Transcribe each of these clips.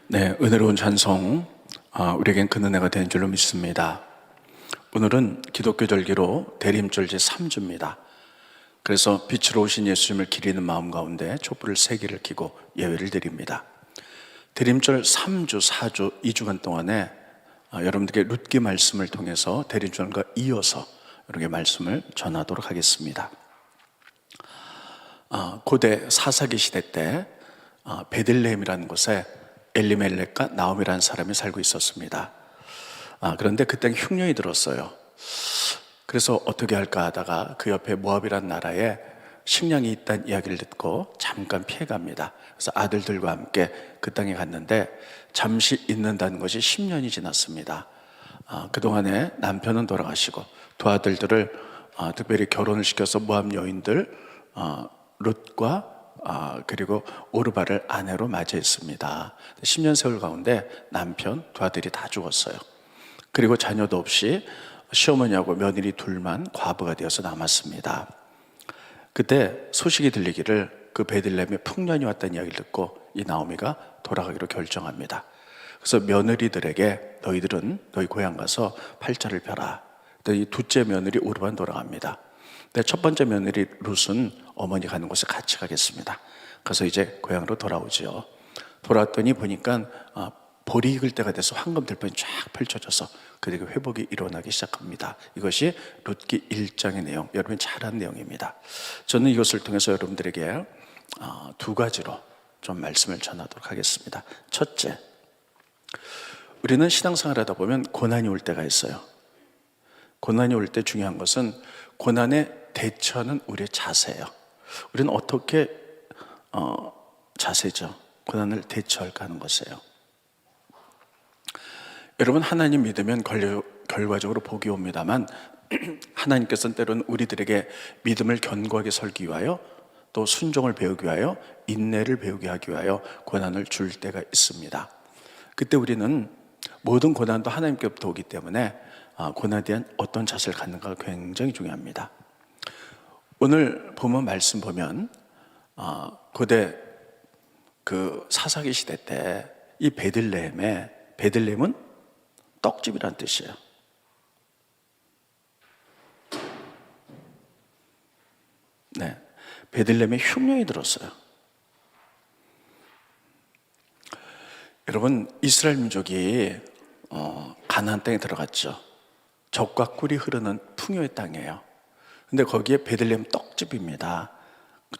네, 은혜로운 찬송, 우리에겐 그 은혜가 되는 줄로 믿습니다. 오늘은 기독교 절기로 대림절 제3주입니다. 그래서 빛으로 오신 예수님을 기리는 마음 가운데 촛불을 3개를 켜고 예배를 드립니다. 대림절 3주, 4주, 2주간 동안에 여러분들께 룻기 말씀을 통해서 대림절과 이어서 이렇게 말씀을 전하도록 하겠습니다. 고대 사사기 시대 때 베들레헴이라는 곳에 엘리멜렉과 나오미라는 사람이 살고 있었습니다. 그런데 그때 흉년이 들었어요. 그래서 어떻게 할까 하다가 그 옆에 모압이라는 나라에 식량이 있다는 이야기를 듣고 잠깐 피해갑니다. 그래서 아들들과 함께 그 땅에 갔는데 잠시 있는다는 것이 10년이 지났습니다. 그동안에 남편은 돌아가시고 두 아들들을 특별히 결혼을 시켜서 모압 여인들 룻과 그리고 오르바를 아내로 맞이했습니다. 10년 세월 가운데 남편 두 아들이 다 죽었어요. 그리고 자녀도 없이 시어머니하고 며느리 둘만 과부가 되어서 남았습니다. 그때 소식이 들리기를 그 베들레헴에 풍년이 왔다는 이야기를 듣고 이 나오미가 돌아가기로 결정합니다. 그래서 며느리들에게 너희들은 너희 고향 가서 팔자를 펴라. 이 둘째 며느리 오르바는 돌아갑니다. 근데 첫 번째 며느리 룻은 어머니 가는 곳에 같이 가겠습니다. 그래서 이제 고향으로 돌아오죠. 돌아왔더니 보니까 볼이 익을 때가 돼서 황금 들판이 쫙 펼쳐져서 그리고 회복이 일어나기 시작합니다. 이것이 룻기 1장의 내용, 여러분이 잘 아는 내용입니다. 저는 이것을 통해서 여러분들에게 두 가지로 좀 말씀을 전하도록 하겠습니다. 첫째, 우리는 신앙생활 하다 보면 고난이 올 때가 있어요. 고난이 올 때 중요한 것은 고난에 대처하는 우리의 자세예요. 우리는 어떻게 자세죠? 고난을 대처할까 하는 것이에요. 여러분, 하나님 믿으면 결과적으로 복이 옵니다만 하나님께서는 때로는 우리들에게 믿음을 견고하게 설기 위하여 또 순종을 배우기 위하여 인내를 배우게 하기 위하여 고난을 줄 때가 있습니다. 그때 우리는 모든 고난도 하나님께로부터 오기 때문에 고난에 대한 어떤 자세를 갖는가가 굉장히 중요합니다. 오늘 본문 말씀 보면 고대 그 사사기 시대 때 이 베들레헴은 떡집이란 뜻이에요. 네, 베들레헴에 흉년이 들었어요. 여러분, 이스라엘 민족이 가나안 땅에 들어갔죠. 젖과 꿀이 흐르는 풍요의 땅이에요. 근데 거기에 베들레헴 떡집입니다.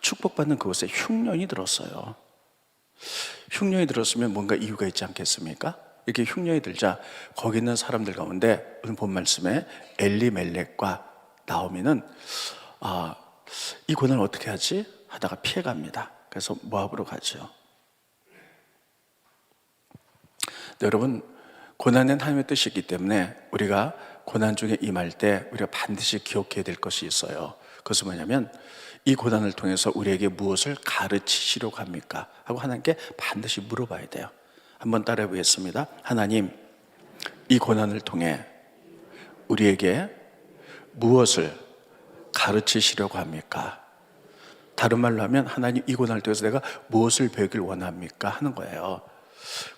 축복받는 그곳에 흉년이 들었어요. 흉년이 들었으면 뭔가 이유가 있지 않겠습니까? 이렇게 흉년이 들자 거기 있는 사람들 가운데 오늘 본 말씀에 엘리멜렉과 나오미는 이 고난을 어떻게 하지? 하다가 피해갑니다. 그래서 모압으로 가죠. 여러분, 고난은 하나님의 뜻이 있기 때문에 우리가 고난 중에 임할 때 우리가 반드시 기억해야 될 것이 있어요. 그것은 뭐냐면 이 고난을 통해서 우리에게 무엇을 가르치시려고 합니까? 하고 하나님께 반드시 물어봐야 돼요. 한번 따라해 보겠습니다. 하나님, 이 고난을 통해 우리에게 무엇을 가르치시려고 합니까? 다른 말로 하면 하나님, 이 고난을 통해서 내가 무엇을 배우길 원합니까? 하는 거예요.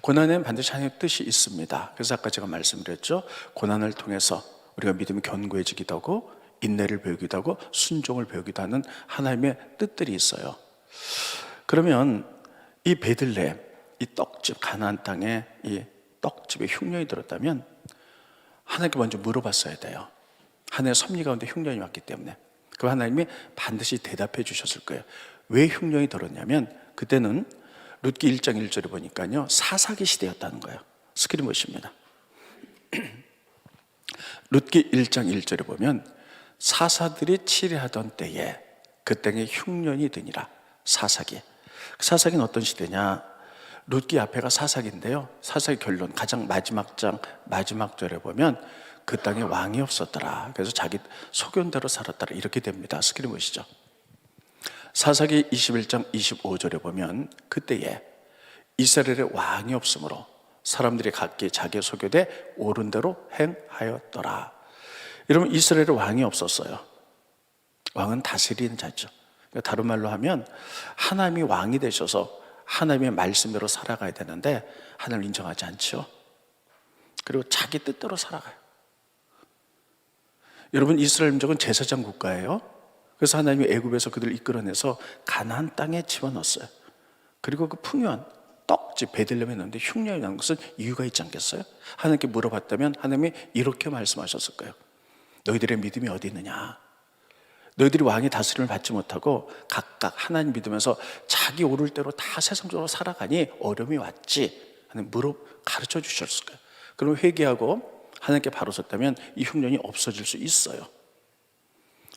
고난에는 반드시 하나님의 뜻이 있습니다. 그래서 아까 제가 말씀드렸죠. 고난을 통해서 우리가 믿음이 견고해지기도 하고 인내를 배우기도 하고 순종을 배우기도 하는 하나님의 뜻들이 있어요. 그러면 이 베들레헴, 이 떡집, 가나안 땅에 이 떡집에 흉년이 들었다면 하나님께 먼저 물어봤어야 돼요. 하나님의 섭리 가운데 흉년이 왔기 때문에. 그럼 하나님이 반드시 대답해 주셨을 거예요. 왜 흉년이 들었냐면 그때는 룻기 1장 1절에 보니까요, 사사기 시대였다는 거예요. 스크린 보십니다. 룻기 1장 1절에 보면 사사들이 치리하던 때에 그 땅에 흉년이 드니라. 사사기. 사사기는 어떤 시대냐? 룻기 앞에가 사사기인데요, 사사기 결론 가장 마지막 장 마지막 절에 보면 그 땅에 왕이 없었더라. 그래서 자기 소견대로 살았더라. 이렇게 됩니다. 스크린 보시죠. 사사기 21장 25절에 보면 그때에 이스라엘의 왕이 없으므로 사람들이 각기 자기의 소견에 옳은 대로 행하였더라. 여러분, 이스라엘의 왕이 없었어요. 왕은 다스리는 자죠. 다른 말로 하면 하나님이 왕이 되셔서 하나님의 말씀대로 살아가야 되는데 하나님을 인정하지 않죠. 그리고 자기 뜻대로 살아가요. 여러분, 이스라엘 민족은 제사장 국가예요. 그래서 하나님이 애굽에서 그들을 이끌어내서 가나안 땅에 집어넣었어요. 그리고 그 풍요한 떡집 베들레헴에 넣는데 흉년이 나는 것은 이유가 있지 않겠어요? 하나님께 물어봤다면 하나님이 이렇게 말씀하셨을 거예요. 너희들의 믿음이 어디 있느냐? 너희들이 왕의 다스림을 받지 못하고 각각 하나님 믿으면서 자기 오를 대로 다 세상적으로 살아가니 어려움이 왔지. 하나님 가르쳐 주셨을 거예요. 그럼 회개하고 하나님께 바로 섰다면 이 흉년이 없어질 수 있어요.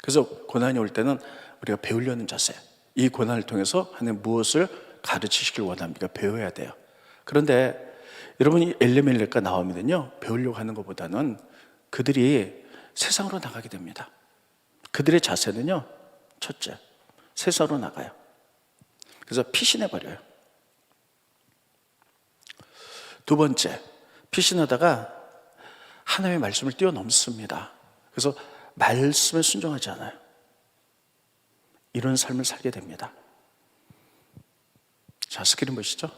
그래서 고난이 올 때는 우리가 배우려는 자세, 이 고난을 통해서 하나님 무엇을 가르치시길 원합니까? 배워야 돼요. 그런데 여러분이 엘리멜렉과 나오면요, 배우려고 하는 것보다는 그들이 세상으로 나가게 됩니다. 그들의 자세는요, 첫째, 세상으로 나가요. 그래서 피신해버려요. 두 번째, 피신하다가 하나님의 말씀을 뛰어넘습니다. 그래서 말씀에 순종하지 않아요. 이런 삶을 살게 됩니다. 자, 스크린 보시죠.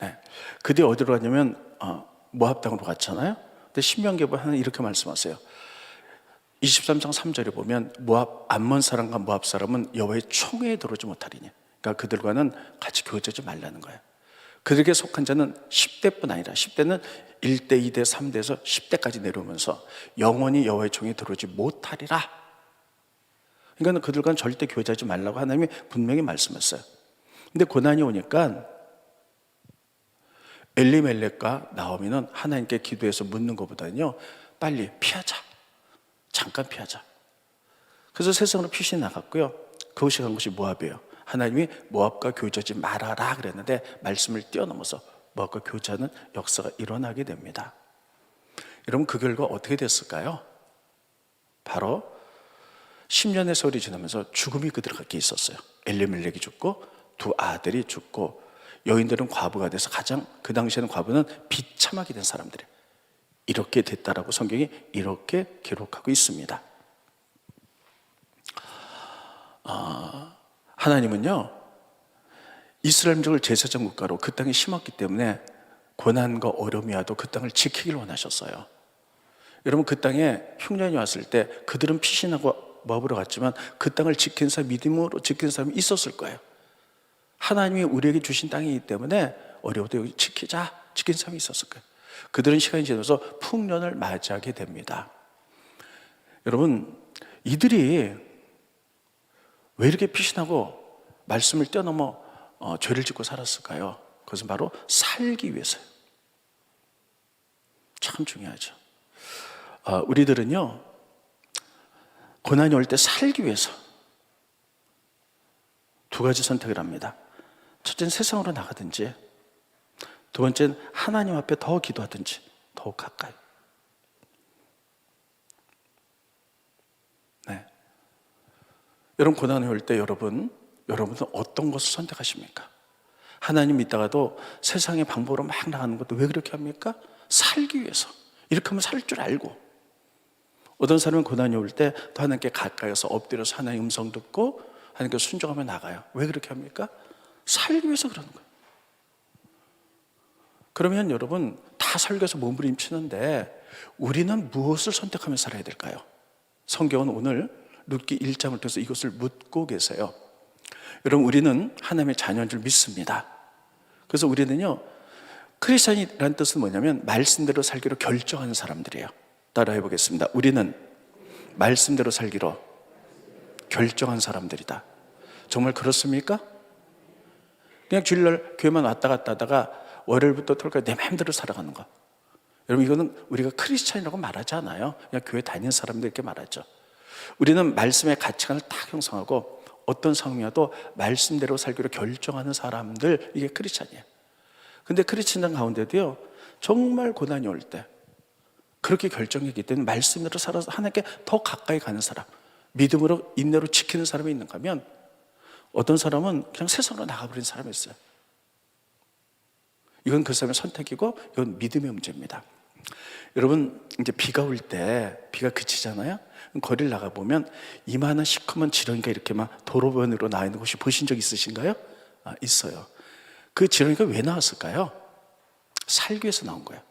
네. 그 뒤에 어디로 갔냐면 모압 땅으로 갔잖아요. 근데 신명기에 보면 이렇게 말씀하세요. 23장 3절에 보면 암몬 사람과 모압 사람은 여호와의 총회에 들어오지 못하리니, 그러니까 그들과는 같이 교제하지 말라는 거예요. 그들에게 속한 자는 10대뿐 아니라 10대는 1대, 2대, 3대에서 10대까지 내려오면서 영원히 여호와의 총회에 들어오지 못하리라. 그러니까 그들과는 절대 교제하지 말라고 하나님이 분명히 말씀했어요. 근데 고난이 오니까 엘리멜렉과 나오미는 하나님께 기도해서 묻는 것보다는요, 빨리 피하자, 잠깐 피하자. 그래서 세상으로 피신이 나갔고요. 그곳이 간 곳이 모압이에요. 하나님이 모압과 교제하지 말아라 그랬는데 말씀을 뛰어넘어서 모압과 교제하는 역사가 일어나게 됩니다. 여러분, 그 결과 어떻게 됐을까요? 바로 10년의 세월이 지나면서 죽음이 그들에게 있었어요. 엘리멜렉이 죽고 두 아들이 죽고 여인들은 과부가 돼서 가장 그 당시에는 과부는 비참하게 된 사람들이에요. 이렇게 됐다라고 성경이 이렇게 기록하고 있습니다. 하나님은요, 이스라엘 민족을 제사장 국가로 그 땅에 심었기 때문에 고난과 어려움이 와도 그 땅을 지키길 원하셨어요. 여러분, 그 땅에 흉년이 왔을 때 그들은 피신하고 모압으로 갔지만 그 땅을 지킨 사람, 믿음으로 지킨 사람이 있었을 거예요. 하나님이 우리에게 주신 땅이기 때문에 어려워도 여기 지키자, 지킨 사람이 있었을 거예요. 그들은 시간이 지나서 풍년을 맞이하게 됩니다. 여러분, 이들이 왜 이렇게 피신하고 말씀을 뛰어넘어 죄를 짓고 살았을까요? 그것은 바로 살기 위해서요. 참 중요하죠. 우리들은요, 고난이 올 때 살기 위해서 두 가지 선택을 합니다. 첫째는 세상으로 나가든지, 두 번째는 하나님 앞에 더 기도하든지, 더 가까이. 네. 여러분, 고난이 올 때 여러분은 어떤 것을 선택하십니까? 하나님 믿다가도 세상의 방법으로 막 나가는 것도 왜 그렇게 합니까? 살기 위해서. 이렇게 하면 살 줄 알고. 어떤 사람은 고난이 올 때 더 하나님께 가까이서 엎드려서 하나님의 음성 듣고 하나님께 순종하며 나가요. 왜 그렇게 합니까? 살기 위해서 그러는 거예요. 그러면 여러분, 다 설교에서 몸부림치는데 우리는 무엇을 선택하며 살아야 될까요? 성경은 오늘 룻기 1장을 통해서 이것을 묻고 계세요. 여러분, 우리는 하나님의 자녀인 줄 믿습니다. 그래서 우리는요, 크리스찬이라는 뜻은 뭐냐면 말씀대로 살기로 결정하는 사람들이에요. 따라해 보겠습니다. 우리는 말씀대로 살기로 결정한 사람들이다. 정말 그렇습니까? 그냥 주일날 교회만 왔다 갔다 하다가 월요일부터 토요일까지 내 마음대로 살아가는 거. 여러분, 이거는 우리가 크리스찬이라고 말하지 않아요. 그냥 교회 다니는 사람들 이렇게 말하죠. 우리는 말씀의 가치관을 딱 형성하고 어떤 상황이어도 말씀대로 살기로 결정하는 사람들, 이게 크리스찬이에요. 근데 크리스찬 가운데도요, 정말 고난이 올 때 그렇게 결정했기 때문에 말씀대로 살아서 하나님께 더 가까이 가는 사람, 믿음으로 인내로 지키는 사람이 있는가 하면 어떤 사람은 그냥 세상으로 나가버린 사람이 있어요. 이건 그 사람의 선택이고 이건 믿음의 문제입니다. 여러분, 이제 비가 올 때 비가 그치잖아요. 거리를 나가보면 이만한 시커먼 지렁이가 이렇게 막 도로변으로 나 있는 곳이 보신 적 있으신가요? 있어요. 그 지렁이가 왜 나왔을까요? 살기 위해서 나온 거예요.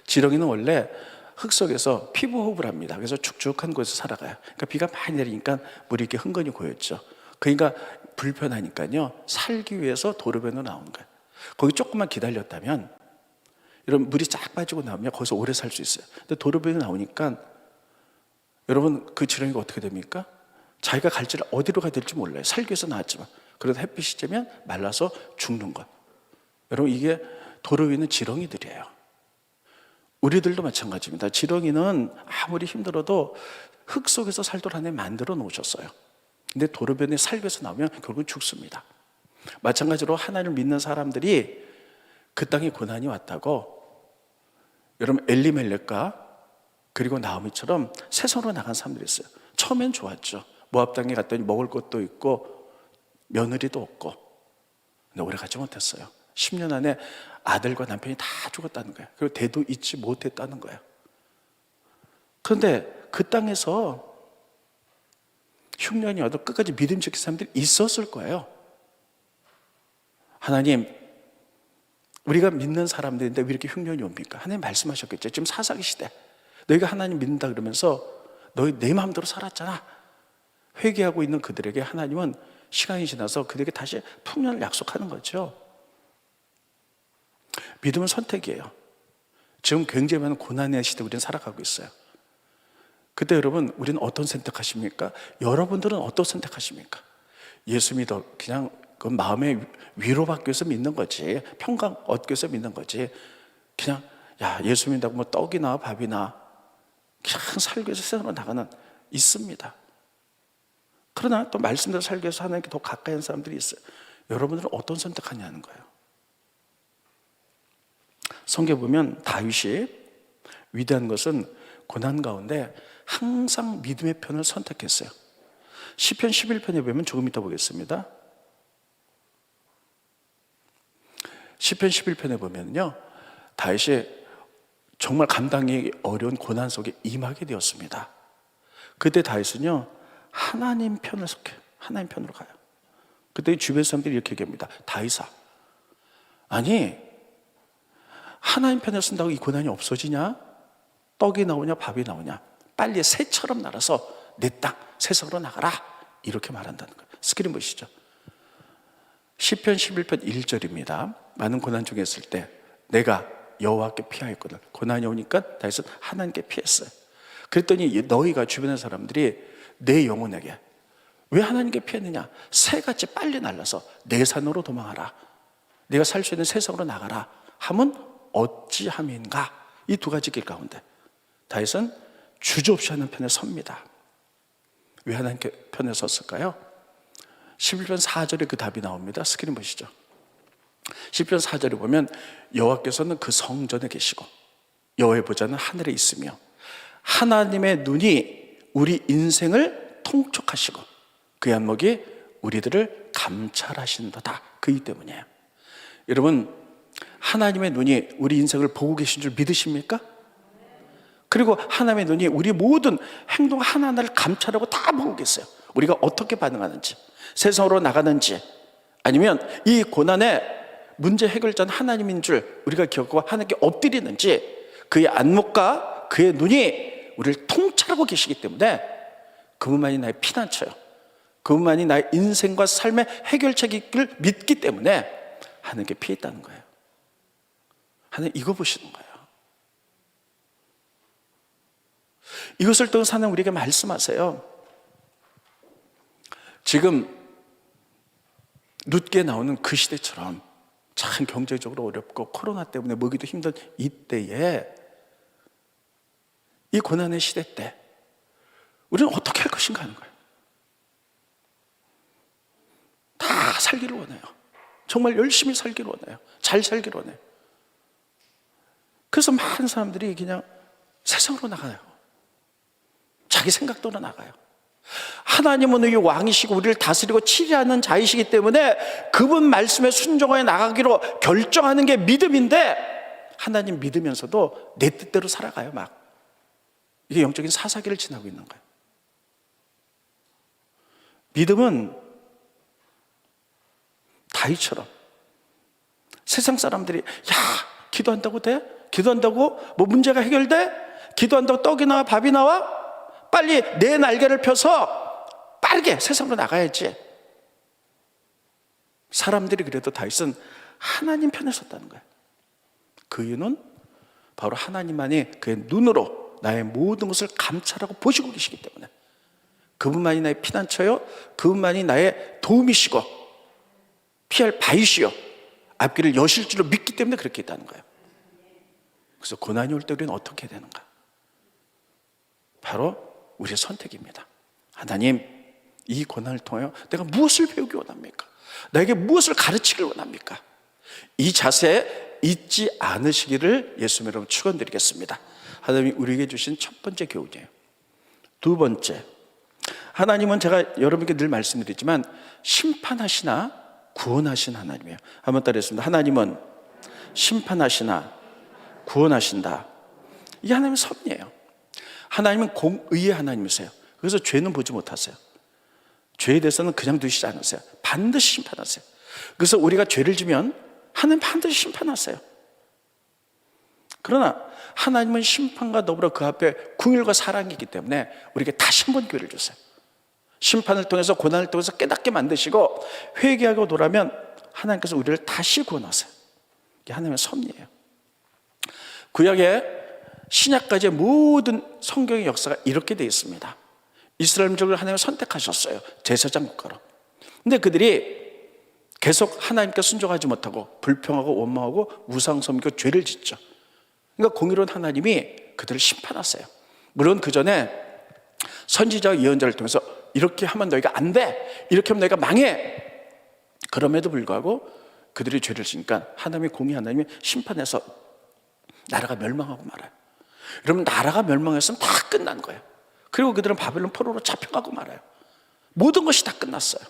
지렁이는 원래 흙 속에서 피부 호흡을 합니다. 그래서 축축한 곳에서 살아가요. 그러니까 비가 많이 내리니까 물이 이렇게 흥건히 고였죠. 그러니까 불편하니까요, 살기 위해서 도로변으로 나오는 거예요. 거기 조금만 기다렸다면, 여러분, 물이 쫙 빠지고 나오면 거기서 오래 살 수 있어요. 근데 도로변에 나오니까 여러분, 그 지렁이가 어떻게 됩니까? 자기가 갈 길을 어디로 가야 될지 몰라요. 살기 위해서 나왔지만. 그래도 햇빛이 쬐면 말라서 죽는 것. 여러분, 이게 도로 위에 있는 지렁이들이에요. 우리들도 마찬가지입니다. 지렁이는 아무리 힘들어도 흙 속에서 살도록 하나님 만들어 놓으셨어요. 근데 도로변에 살기 위해서 나오면 결국 죽습니다. 마찬가지로 하나님을 믿는 사람들이 그 땅에 고난이 왔다고, 여러분, 엘리멜렉과 그리고 나오미처럼 세상으로 나간 사람들이 있어요. 처음엔 좋았죠. 모압 땅에 갔더니 먹을 것도 있고 며느리도 없고. 근데 오래 가지 못했어요. 10년 안에 아들과 남편이 다 죽었다는 거예요. 그리고 대도 잊지 못했다는 거예요. 그런데 그 땅에서 흉년이 와도 끝까지 믿음 지킨 사람들이 있었을 거예요. 하나님, 우리가 믿는 사람들인데 왜 이렇게 흉년이 옵니까? 하나님 말씀하셨겠죠. 지금 사사기 시대, 너희가 하나님 믿는다 그러면서 너희 내 마음대로 살았잖아. 회개하고 있는 그들에게 하나님은 시간이 지나서 그들에게 다시 풍년을 약속하는 거죠. 믿음은 선택이에요. 지금 굉장히 많은 고난의 시대 우리는 살아가고 있어요. 그때 여러분, 우리는 어떤 선택하십니까? 여러분들은 어떤 선택하십니까? 예수 믿어, 그냥 그 마음의 위로받기 위해서 믿는 거지, 평강 얻기 위해서 믿는 거지, 그냥 야, 예수 믿는다고 뭐 떡이나 밥이나 그냥 살기 위해서 세상으로 나가는 있습니다. 그러나 또 말씀대로 살기 위해서 하나님께 더 가까이 한 사람들이 있어요. 여러분들은 어떤 선택하냐는 거예요. 성경에 보면 다윗이 위대한 것은 고난 가운데 항상 믿음의 편을 선택했어요. 시편 11편에 보면 조금 이따 보겠습니다. 시편 11편에 보면요, 다윗이 정말 감당이 어려운 고난 속에 임하게 되었습니다. 그때 다윗은요, 하나님 편을 속해요. 하나님 편으로 가요. 그때 주변 사람들이 이렇게 얘기합니다. 다윗아, 아니 하나님 편을 쓴다고 이 고난이 없어지냐? 떡이 나오냐 밥이 나오냐? 빨리 새처럼 날아서 내 땅 세상으로 나가라, 이렇게 말한다는 거예요. 스크린 보시죠. 시편 11편 1절입니다. 많은 고난 중에 있을 때 내가 여호와께 피하였거든. 고난이 오니까 다윗은 하나님께 피했어요. 그랬더니 너희가 주변의 사람들이 내 영혼에게 왜 하나님께 피했느냐? 새같이 빨리 날라서 내 산으로 도망하라, 내가 살 수 있는 세상으로 나가라 하면 어찌함인가? 이 두 가지 길 가운데 다윗은 주저없이 하는 편에 섭니다. 왜 하나님께 편에 섰을까요? 11편 4절에 그 답이 나옵니다. 스크린 보시죠. 10편 4절에 보면 여호와께서는 그 성전에 계시고 여호와의 보좌는 하늘에 있으며 하나님의 눈이 우리 인생을 통촉하시고 그의 안목이 우리들을 감찰하신도다. 그이기 때문이에요. 여러분, 하나님의 눈이 우리 인생을 보고 계신 줄 믿으십니까? 그리고 하나님의 눈이 우리 모든 행동 하나하나를 감찰하고 다 보고 계세요. 우리가 어떻게 반응하는지, 세상으로 나가는지, 아니면 이 고난의 문제 해결자는 하나님인 줄 우리가 기억하고 하나님께 엎드리는지, 그의 안목과 그의 눈이 우리를 통찰하고 계시기 때문에 그분만이 나의 피난처요, 그분만이 나의 인생과 삶의 해결책을 믿기 때문에 하나님께 피했다는 거예요. 하나님 이거 보시는 거예요. 이것을 통해서 하나님 우리에게 말씀하세요. 지금 룻기에 나오는 그 시대처럼 참 경제적으로 어렵고 코로나 때문에 먹기도 힘든 이때에, 이 고난의 시대 때 우리는 어떻게 할 것인가 하는 거예요. 다 살기를 원해요. 정말 열심히 살기를 원해요. 잘 살기를 원해요. 그래서 많은 사람들이 그냥 세상으로 나가요. 자기 생각대로 나가요. 하나님은 우리 왕이시고 우리를 다스리고 치리하는 자이시기 때문에 그분 말씀에 순종하여 나가기로 결정하는 게 믿음인데, 하나님 믿으면서도 내 뜻대로 살아가요. 막 이게 영적인 사사기를 지나고 있는 거예요. 믿음은 다윗처럼 세상 사람들이 기도한다고 돼? 기도한다고 뭐 문제가 해결돼? 기도한다고 떡이 나와 밥이 나와? 빨리 내 날개를 펴서 빠르게 세상으로 나가야지. 사람들이 그래도 다윗은 하나님 편에 섰다는 거예요. 그 이유는 바로 하나님만이 그의 눈으로 나의 모든 것을 감찰하고 보시고 계시기 때문에, 그분만이 나의 피난처요, 그분만이 나의 도움이시고 피할 바위시요 앞길을 여실 줄로 믿기 때문에 그렇게 있다는 거예요. 그래서 고난이 올 때 우리는 어떻게 되는가? 바로 우리의 선택입니다. 하나님, 이 고난을 통하여 내가 무엇을 배우기 원합니까? 나에게 무엇을 가르치길 원합니까? 이 자세에 잊지 않으시기를 예수님 여러분 축원드리겠습니다. 하나님이 우리에게 주신 첫 번째 교훈이에요. 두 번째, 하나님은 제가 여러분께 늘 말씀드리지만 심판하시나 구원하신 하나님이에요. 한번 따라했습니다. 하나님은 심판하시나 구원하신다. 이게 하나님의 섭리예요. 하나님은 공의의 하나님이세요. 그래서 죄는 보지 못하세요. 죄에 대해서는 그냥 두시지 않으세요. 반드시 심판하세요. 그래서 우리가 죄를 지면 하나님 반드시 심판하세요. 그러나 하나님은 심판과 더불어 그 앞에 긍휼과 사랑이 있기 때문에 우리에게 다시 한번 기회를 주세요. 심판을 통해서 고난을 통해서 깨닫게 만드시고 회개하고 돌아면 하나님께서 우리를 다시 구원하세요. 이게 하나님의 섭리예요. 구약의 신약까지의 모든 성경의 역사가 이렇게 되어 있습니다. 이스라엘 민족을 하나님이 선택하셨어요. 제사장 국가로. 근데 그들이 계속 하나님께 순종하지 못하고 불평하고 원망하고 우상 섬기고 죄를 짓죠. 그러니까 공의로운 하나님이 그들을 심판하세요. 물론 그 전에 선지자와 예언자를 통해서 이렇게 하면 너희가 안 돼, 이렇게 하면 너희가 망해. 그럼에도 불구하고 그들이 죄를 지니까 하나님의 공의, 하나님이 심판해서 나라가 멸망하고 말아요. 여러분, 나라가 멸망했으면 다 끝난 거예요. 그리고 그들은 바벨론 포로로 잡혀가고 말아요. 모든 것이 다 끝났어요.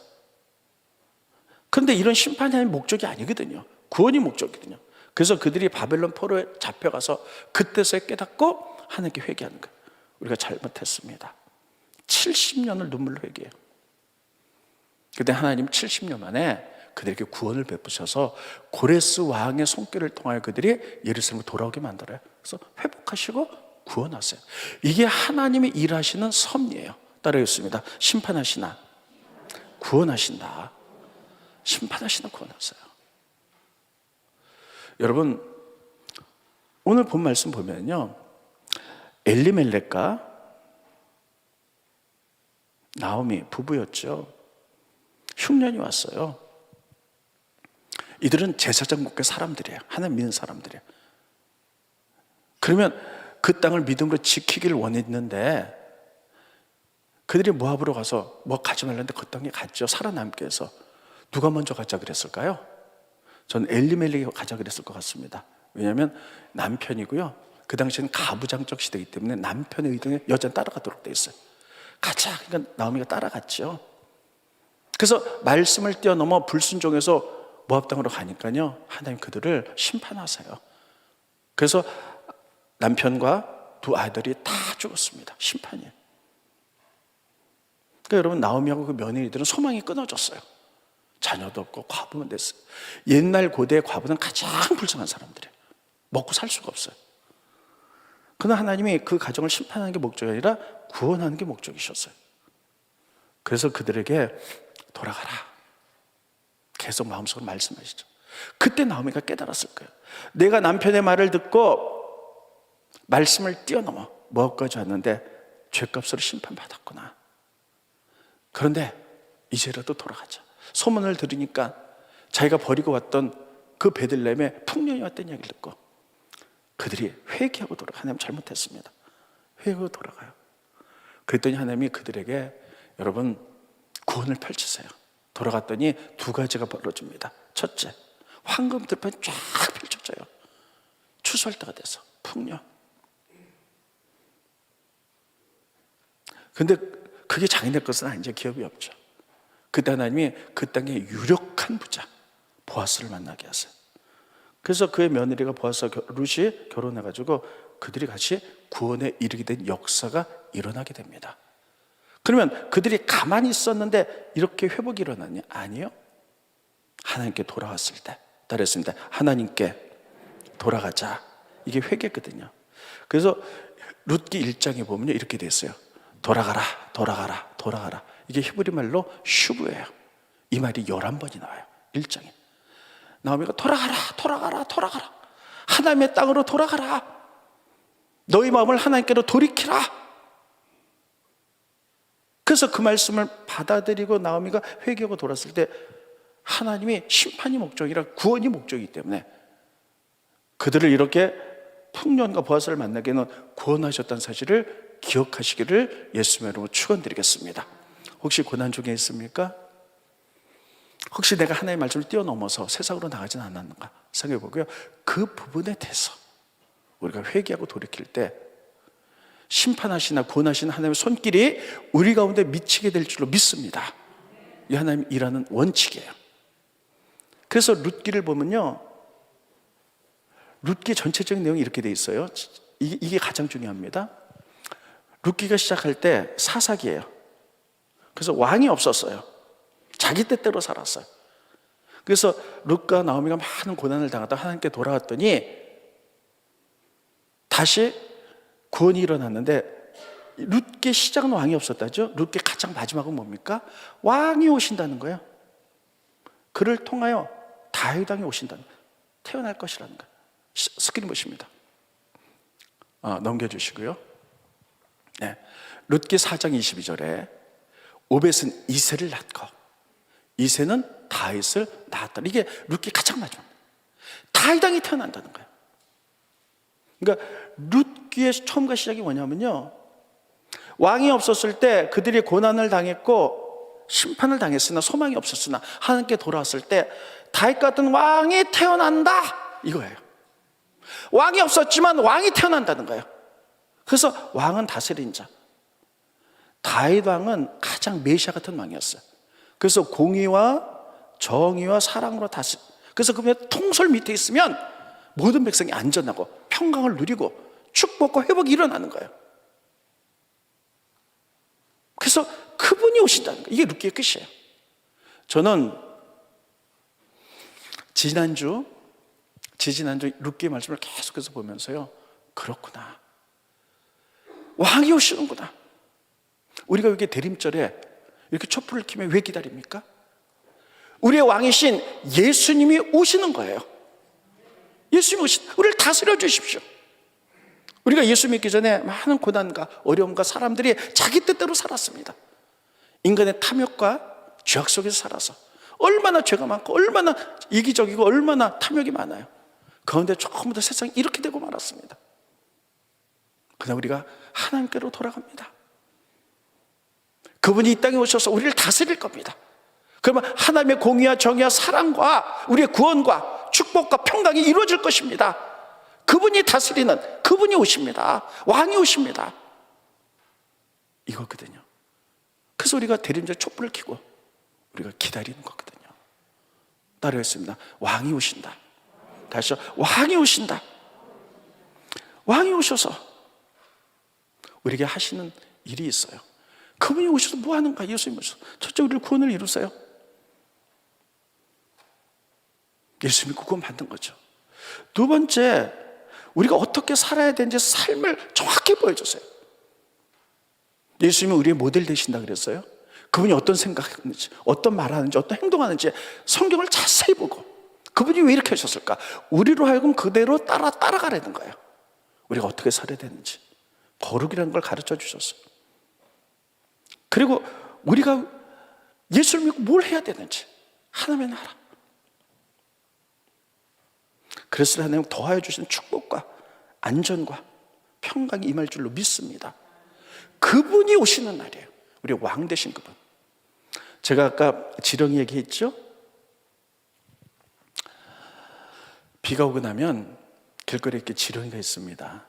그런데 이런 심판이 아닌 목적이 아니거든요. 구원이 목적이거든요. 그래서 그들이 바벨론 포로에 잡혀가서 그때서야 깨닫고 하나님께 회개하는 거예요. 우리가 잘못했습니다. 70년을 눈물로 회개해요. 그때 하나님 70년 만에 그들에게 구원을 베푸셔서 고레스 왕의 손길을 통하여 그들이 예루살렘으로 돌아오게 만들어요. 그래서 회복하시고 구원하세요. 이게 하나님이 일하시는 섭리예요. 따라했습니다. 심판하시나 구원하신다. 심판하시나 구원하세요. 여러분, 오늘 본 말씀 보면요, 엘리멜렉과 나오미 부부였죠. 흉년이 왔어요. 이들은 제사장 국가 사람들이에요. 하나님 믿는 사람들이에요. 그러면 그 땅을 믿음으로 지키기를 원했는데 그들이 모압으로 가서 뭐 가지 말라는데 그 땅에 갔죠. 살아남기 위해서. 누가 먼저 가자 그랬을까요? 전 엘리멜렉이 가자 그랬을 것 같습니다. 왜냐하면 남편이고요, 그 당시에는 가부장적 시대이기 때문에 남편의 의견에 여자는 따라가도록 돼 있어요. 가자. 그러니까 나오미가 따라갔죠. 그래서 말씀을 뛰어넘어 불순종해서 모압 땅으로 가니까요, 하나님 그들을 심판하세요. 그래서 남편과 두 아들이 다 죽었습니다. 심판이에요. 그러니까 여러분, 나오미하고 그 며느리들은 소망이 끊어졌어요. 자녀도 없고 과부만 됐어요. 옛날 고대의 과부는 가장 불쌍한 사람들이에요. 먹고 살 수가 없어요. 그러나 하나님이 그 가정을 심판하는 게 목적이 아니라 구원하는 게 목적이셨어요. 그래서 그들에게 돌아가라 계속 마음속으로 말씀하시죠. 그때 나오미가 깨달았을 거예요. 내가 남편의 말을 듣고 말씀을 뛰어넘어 모압까지 왔는데 죄값으로 심판받았구나. 그런데 이제라도 돌아가자. 소문을 들으니까 자기가 버리고 왔던 그 베들레헴에 풍년이 왔다는 이야기를 듣고 그들이 회개하고 돌아가. 하나님 잘못했습니다. 회개하고 돌아가요. 그랬더니 하나님이 그들에게 여러분 구원을 펼치세요. 돌아갔더니 두 가지가 벌어집니다. 첫째, 황금 들판이 쫙 펼쳐져요. 추수할 때가 돼서 풍년. 근데 그게 자기네 것은 아니죠. 기업이 없죠. 그때 하나님이 그 땅의 유력한 부자 보아스를 만나게 하세요. 그래서 그의 며느리가 보아스와 룻이 결혼해가지고 그들이 같이 구원에 이르게 된 역사가 일어나게 됩니다. 그러면 그들이 가만히 있었는데 이렇게 회복이 일어났냐? 아니요. 하나님께 돌아왔을 때 따르했습니다. 하나님께 돌아가자. 이게 회개거든요. 그래서 룻기 1장에 보면 이렇게 돼 있어요. 돌아가라, 돌아가라, 돌아가라. 이게 히브리 말로 슈브예요. 이 말이 11번이 나와요. 1장에. 나오미가 돌아가라, 돌아가라, 돌아가라. 하나님의 땅으로 돌아가라. 너희 마음을 하나님께로 돌이키라. 그래서 그 말씀을 받아들이고 나오미가 회개하고 돌았을 때 하나님이 심판이 목적이라 구원이 목적이기 때문에 그들을 이렇게 풍년과 보아스를 만나게 해놓은 구원하셨다는 사실을 기억하시기를 예수님의 이름으로 축원드리겠습니다. 혹시 고난 중에 있습니까? 혹시 내가 하나님의 말씀을 뛰어넘어서 세상으로 나가지는 않았는가 생각해 보고요. 그 부분에 대해서 우리가 회개하고 돌이킬 때 심판하시나 구원하시는 하나님의 손길이 우리 가운데 미치게 될 줄로 믿습니다. 이 하나님 일하는 원칙이에요. 그래서 룻기를 보면요, 룻기 전체적인 내용이 이렇게 돼 있어요. 이게 가장 중요합니다. 룻기가 시작할 때 사사기예요. 그래서 왕이 없었어요. 자기 뜻대로 살았어요. 그래서 룻과 나오미가 많은 고난을 당하다 하나님께 돌아왔더니 다시 구원이 일어났는데 룻기 시작은 왕이 없었다죠. 룻기 가장 마지막은 뭡니까? 왕이 오신다는 거예요. 그를 통하여 다윗 왕이 오신다는 거예요. 태어날 것이라는 거예요. 스크린 보십니다. 넘겨주시고요. 네. 룻기 4장 22절에 오벳은 이새를 낳고 이새는 다윗을 낳았다. 이게 룻기 가장 마지막. 다윗 왕이 태어난다는 거예요. 그러니까 룻기의 처음과 시작이 뭐냐면요, 왕이 없었을 때 그들이 고난을 당했고 심판을 당했으나 소망이 없었으나 하나님께 돌아왔을 때 다윗 같은 왕이 태어난다 이거예요. 왕이 없었지만 왕이 태어난다는 거예요. 그래서 왕은 다스린 자, 다윗 왕은 가장 메시아 같은 왕이었어요. 그래서 공의와 정의와 사랑으로 다스. 그래서 그분의 통솔 밑에 있으면 모든 백성이 안전하고 평강을 누리고 축복과 회복이 일어나는 거예요. 그래서 그분이 오신다는 거예요. 이게 룻기의 끝이에요. 저는 지지난주 룻기의 말씀을 계속해서 보면서요, 그렇구나, 왕이 오시는구나. 우리가 여기 대림절에 이렇게 촛불을 켜면 왜 기다립니까? 우리의 왕이신 예수님이 오시는 거예요. 예수님이 우리를 다스려 주십시오. 우리가 예수 믿기 전에 많은 고난과 어려움과 사람들이 자기 뜻대로 살았습니다. 인간의 탐욕과 죄악 속에서 살아서 얼마나 죄가 많고 얼마나 이기적이고 얼마나 탐욕이 많아요. 그런데 조금 더 세상이 이렇게 되고 말았습니다. 그러나 우리가 하나님께로 돌아갑니다. 그분이 이 땅에 오셔서 우리를 다스릴 겁니다. 그러면 하나님의 공의와 정의와 사랑과 우리의 구원과 축복과 평강이 이루어질 것입니다. 그분이 다스리는 그분이 오십니다. 왕이 오십니다. 이거거든요. 그래서 우리가 대림절 촛불을 켜고 우리가 기다리는 거거든요. 따라했습니다. 왕이 오신다. 다시요. 왕이 오신다. 왕이 오셔서 우리에게 하시는 일이 있어요. 그분이 오셔서 뭐 하는가? 예수님 오셔서 첫째 우리를 구원을 이루세요. 예수님이 구원 받는 거죠. 두 번째, 우리가 어떻게 살아야 되는지 삶을 정확히 보여줬어요. 예수님이 우리의 모델 되신다 그랬어요. 그분이 어떤 생각하는지, 어떤 말하는지, 어떤 행동하는지 성경을 자세히 보고 그분이 왜 이렇게 하셨을까? 우리로 하여금 그대로 따라가라는 거예요. 우리가 어떻게 살아야 되는지 거룩이라는 걸 가르쳐 주셨어요. 그리고 우리가 예수를 믿고 뭘 해야 되는지 하나님의 나라, 그래서 하나님 더하여 주시는 축복과 안전과 평강이 임할 줄로 믿습니다. 그분이 오시는 날이에요. 우리 왕 되신 그분. 제가 아까 지렁이 얘기했죠? 비가 오고 나면 길거리에 이렇게 지렁이가 있습니다.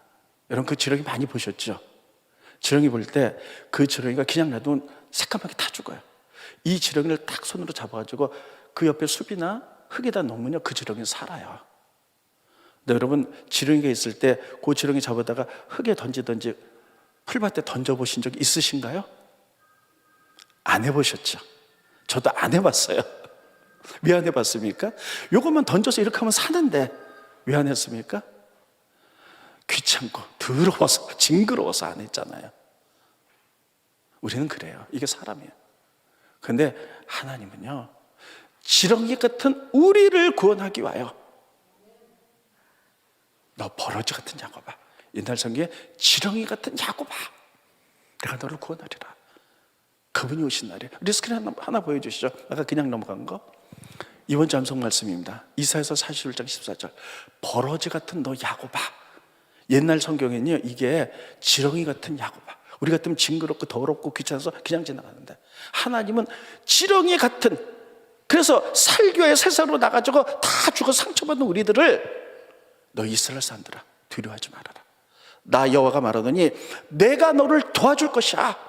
여러분 그 지렁이 많이 보셨죠? 지렁이 볼 때 그 지렁이가 그냥 놔두면 새까맣게 다 죽어요. 이 지렁이를 딱 손으로 잡아가지고 그 옆에 숲이나 흙에다 놓으면요, 그 지렁이는 살아요. 근데 여러분 지렁이가 있을 때 그 지렁이 잡아다가 흙에 던지든지 풀밭에 던져보신 적 있으신가요? 안 해보셨죠? 저도 안 해봤어요. 왜 안 해봤습니까? 요것만 던져서 이렇게 하면 사는데 왜 안 했습니까? 귀찮고 더러워서 징그러워서 안 했잖아요. 우리는 그래요. 이게 사람이에요. 그런데 하나님은요, 지렁이 같은 우리를 구원하기 위하여, 너 버러지 같은 야곱아, 옛날 성경에 지렁이 같은 야곱아, 내가 너를 구원하리라. 그분이 오신 날이에요. 우리 스크린 하나 보여주시죠. 아까 그냥 넘어간 거. 이번 주 암송 말씀입니다. 이사야서 41장 14절. 버러지 같은 너 야곱아. 옛날 성경에는요, 이게 지렁이 같은 야곱아. 우리 같으면 징그럽고 더럽고 귀찮아서 그냥 지나가는데, 하나님은 지렁이 같은, 그래서 살교의 세상으로 나가지고 다 죽어 상처받는 우리들을, 너 이스라엘 사람들아 두려워하지 말아라. 나 여호와가 말하더니 내가 너를 도와줄 것이야.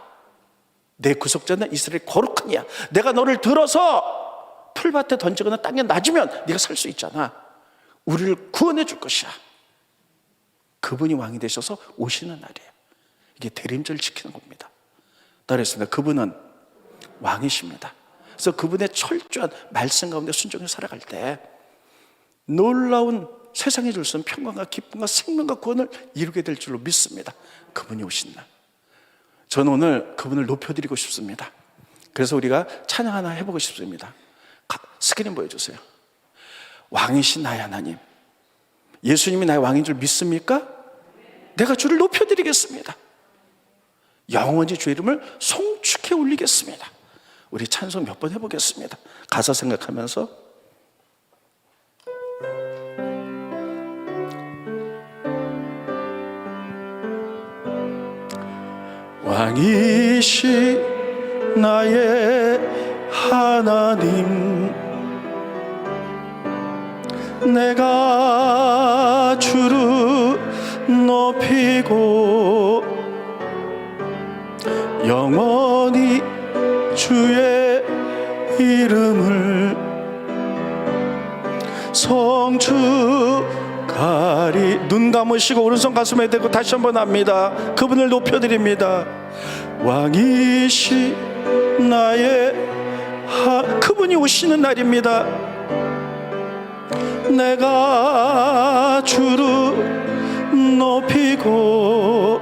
내 구속자는 이스라엘 거룩하니야. 내가 너를 들어서 풀밭에 던지거나 땅에 놔주면 네가 살 수 있잖아. 우리를 구원해 줄 것이야. 그분이 왕이 되셔서 오시는 날이에요. 이게 대림절을 지키는 겁니다. 따라했습니다. 그분은 왕이십니다. 그래서 그분의 철저한 말씀 가운데 순종해 살아갈 때 놀라운 세상에 줄 수 있는 평강과 기쁨과 생명과 구원을 이루게 될 줄로 믿습니다. 그분이 오신 날, 저는 오늘 그분을 높여드리고 싶습니다. 그래서 우리가 찬양 하나 해보고 싶습니다. 스크린 보여주세요. 왕이신 나의 하나님, 예수님이 나의 왕인 줄 믿습니까? 내가 주를 높여드리겠습니다. 영원히 주의 이름을 송축해 올리겠습니다. 우리 찬송 몇 번 해보겠습니다. 가사 생각하면서. 왕이시 나의 하나님, 내가 주를 높이고 영원히 주의 이름을 성축하리. 눈 감으시고 오른손 가슴에 대고 다시 한번 합니다. 그분을 높여드립니다. 왕이시 나의 그분이 오시는 날입니다. 내가 주를 높이고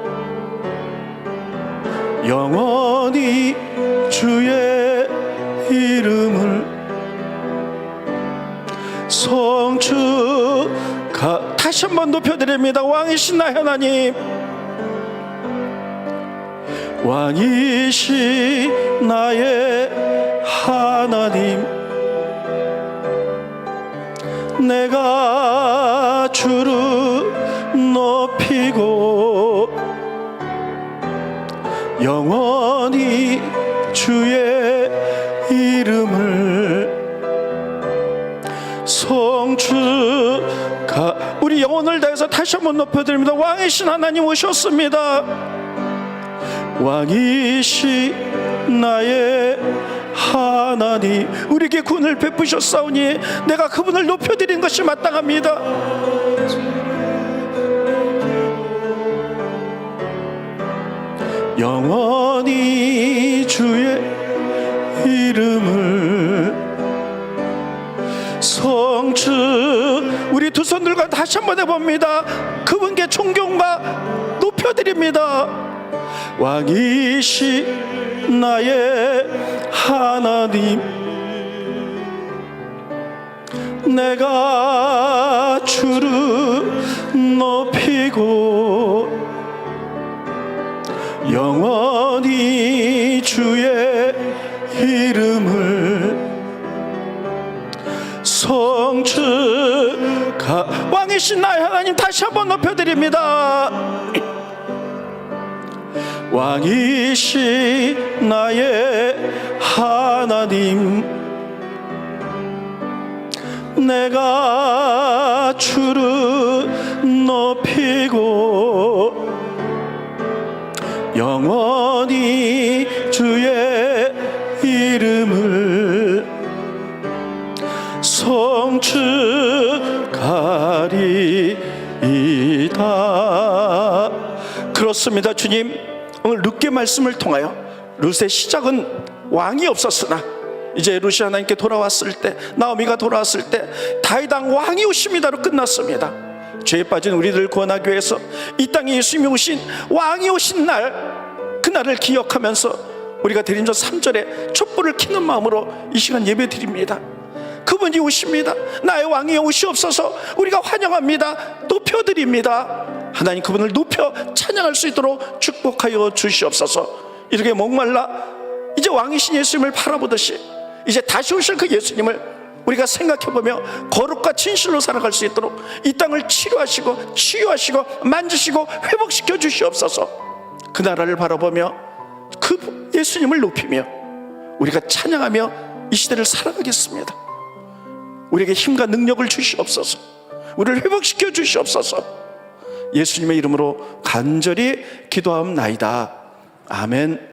영원히 주의 이름을 성축하. 다시 한번 높여드립니다. 왕이신 나의 하나님, 왕이신 나의 하나님, 내가 주를 높이고 영원히 주의 이름을 성축하. 우리 영혼을 다해서 다시 한번 높여드립니다. 왕이신 하나님 오셨습니다. 왕이신 나의 하나님, 우리에게 구원을 베푸셨사오니 내가 그분을 높여드린 것이 마땅합니다. 영원히 주의 이름을 성축. 우리 두 손들과 다시 한번 해봅니다. 그분께 존경과 높여드립니다. 왕이시 나의 하나님, 내가 주를 높이고 영원히 주의 이름을 성축하. 왕이신 나의 하나님 다시 한번 높여드립니다. 왕이신 나의 하나님, 내가 주를 높이고 영원히 주의 이름을 성축하리이다. 그렇습니다. 주님, 오늘 룻의 말씀을 통하여 룻의 시작은 왕이 없었으나 이제 루시 하나님께 돌아왔을 때, 나오미가 돌아왔을 때 다윗 왕 왕이 오십니다로 끝났습니다. 죄에 빠진 우리들을 구원하기 위해서 이 땅에 예수님이 오신, 왕이 오신 날, 그날을 기억하면서 우리가 대리인전 3절에 촛불을 켜는 마음으로 이 시간 예배 드립니다. 그분이 오십니다. 나의 왕이 오시옵소서. 우리가 환영합니다. 높여드립니다. 하나님, 그분을 높여 찬양할 수 있도록 축복하여 주시옵소서. 이렇게 목말라 이제 왕이신 예수님을 바라보듯이 이제 다시 오실 그 예수님을 우리가 생각해보며 거룩과 진실로 살아갈 수 있도록 이 땅을 치료하시고 치유하시고 만지시고 회복시켜 주시옵소서. 그 나라를 바라보며 그 예수님을 높이며 우리가 찬양하며 이 시대를 살아가겠습니다. 우리에게 힘과 능력을 주시옵소서. 우리를 회복시켜 주시옵소서. 예수님의 이름으로 간절히 기도하옵나이다. 아멘.